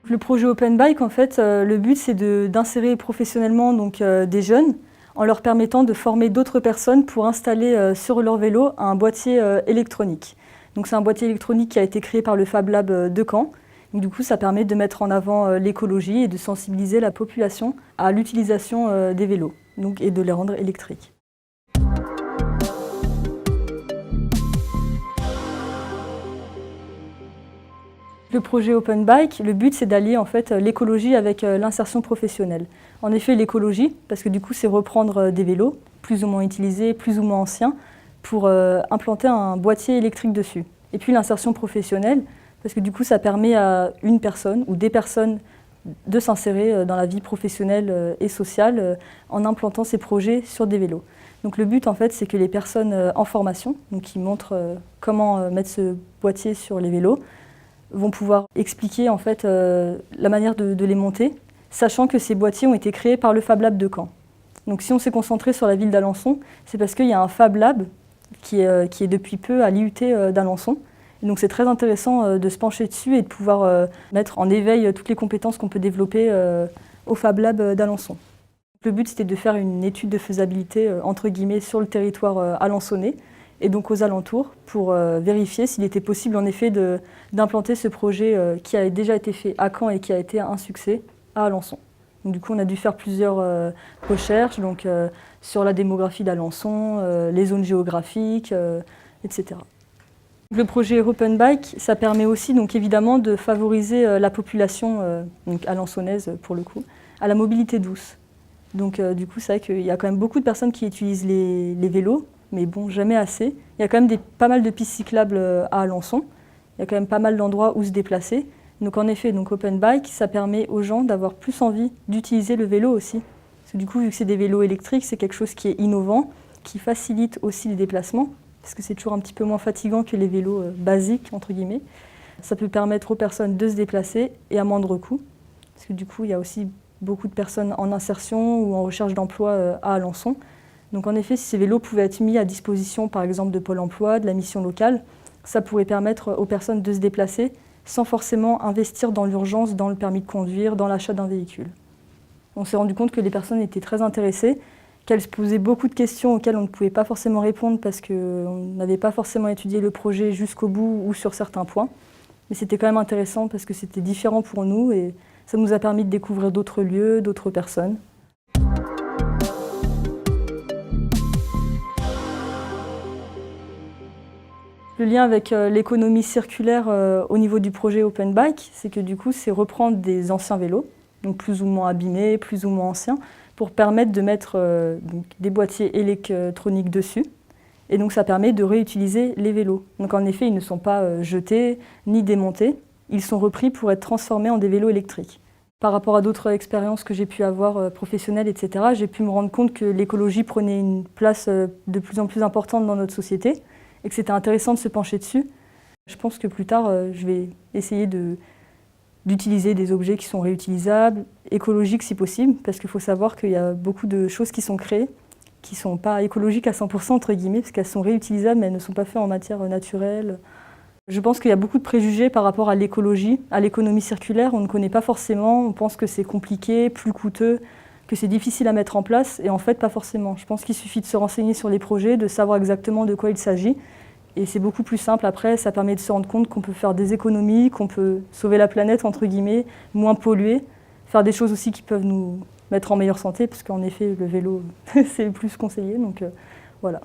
Le projet Open Bike, en fait, le but c'est d'insérer professionnellement des jeunes en leur permettant de former d'autres personnes pour installer sur leur vélo un boîtier électronique. Donc c'est un boîtier électronique qui a été créé par le Fab Lab de Caen. Donc, du coup, ça permet de mettre en avant l'écologie et de sensibiliser la population à l'utilisation des vélos et de les rendre électriques. Le projet Open Bike, le but c'est d'allier en fait l'écologie avec l'insertion professionnelle. En effet, l'écologie, parce que du coup c'est reprendre des vélos, plus ou moins utilisés, plus ou moins anciens, pour implanter un boîtier électrique dessus. Et puis l'insertion professionnelle, parce que du coup ça permet à une personne ou des personnes de s'insérer dans la vie professionnelle et sociale en implantant ces projets sur des vélos. Donc le but en fait c'est que les personnes en formation, donc qui montrent comment mettre ce boîtier sur les vélos, vont pouvoir expliquer en fait la manière de les monter, sachant que ces boîtiers ont été créés par le Fab Lab de Caen. Donc si on s'est concentré sur la ville d'Alençon, c'est parce qu'il y a un Fab Lab qui est depuis peu à l'IUT d'Alençon. Donc c'est très intéressant de se pencher dessus et de pouvoir mettre en éveil toutes les compétences qu'on peut développer au Fab Lab d'Alençon. Le but c'était de faire une étude de faisabilité entre guillemets sur le territoire alençonnais et donc aux alentours pour vérifier s'il était possible en effet d'implanter ce projet qui a déjà été fait à Caen et qui a été un succès à Alençon. Donc, du coup on a dû faire plusieurs recherches sur la démographie d'Alençon, les zones géographiques, etc. Le projet Open Bike, ça permet aussi donc, évidemment de favoriser la population alençonnaise pour le coup, à la mobilité douce. Donc du coup c'est vrai qu'il y a quand même beaucoup de personnes qui utilisent les vélos, mais bon, jamais assez. Il y a quand même pas mal de pistes cyclables à Alençon. Il y a quand même pas mal d'endroits où se déplacer. Donc en effet, Open Bike, ça permet aux gens d'avoir plus envie d'utiliser le vélo aussi. Parce que du coup, vu que c'est des vélos électriques, c'est quelque chose qui est innovant, qui facilite aussi les déplacements, parce que c'est toujours un petit peu moins fatigant que les vélos basiques, entre guillemets. Ça peut permettre aux personnes de se déplacer et à moindre coût. Parce que du coup, il y a aussi beaucoup de personnes en insertion ou en recherche d'emploi à Alençon. Donc en effet, si ces vélos pouvaient être mis à disposition par exemple de Pôle emploi, de la mission locale, ça pourrait permettre aux personnes de se déplacer sans forcément investir dans l'urgence, dans le permis de conduire, dans l'achat d'un véhicule. On s'est rendu compte que les personnes étaient très intéressées, qu'elles se posaient beaucoup de questions auxquelles on ne pouvait pas forcément répondre parce qu'on n'avait pas forcément étudié le projet jusqu'au bout ou sur certains points. Mais c'était quand même intéressant parce que c'était différent pour nous et ça nous a permis de découvrir d'autres lieux, d'autres personnes. Le lien avec l'économie circulaire au niveau du projet Open Bike, c'est que du coup, c'est reprendre des anciens vélos, donc plus ou moins abîmés, plus ou moins anciens, pour permettre de mettre des boîtiers électroniques dessus. Et donc ça permet de réutiliser les vélos. Donc en effet, ils ne sont pas jetés ni démontés, ils sont repris pour être transformés en des vélos électriques. Par rapport à d'autres expériences que j'ai pu avoir professionnelles, etc., j'ai pu me rendre compte que l'écologie prenait une place de plus en plus importante dans notre société et que c'était intéressant de se pencher dessus. Je pense que plus tard, je vais essayer d'utiliser des objets qui sont réutilisables, écologiques si possible, parce qu'il faut savoir qu'il y a beaucoup de choses qui sont créées, qui ne sont pas écologiques à 100% entre guillemets, parce qu'elles sont réutilisables, mais elles ne sont pas faites en matière naturelle. Je pense qu'il y a beaucoup de préjugés par rapport à l'écologie, à l'économie circulaire. On ne connaît pas forcément, on pense que c'est compliqué, plus coûteux, que c'est difficile à mettre en place, et en fait pas forcément. Je pense qu'il suffit de se renseigner sur les projets, de savoir exactement de quoi il s'agit, et c'est beaucoup plus simple après, ça permet de se rendre compte qu'on peut faire des économies, qu'on peut sauver la planète entre guillemets, moins polluer, faire des choses aussi qui peuvent nous mettre en meilleure santé, parce qu'en effet le vélo c'est le plus conseillé, donc voilà.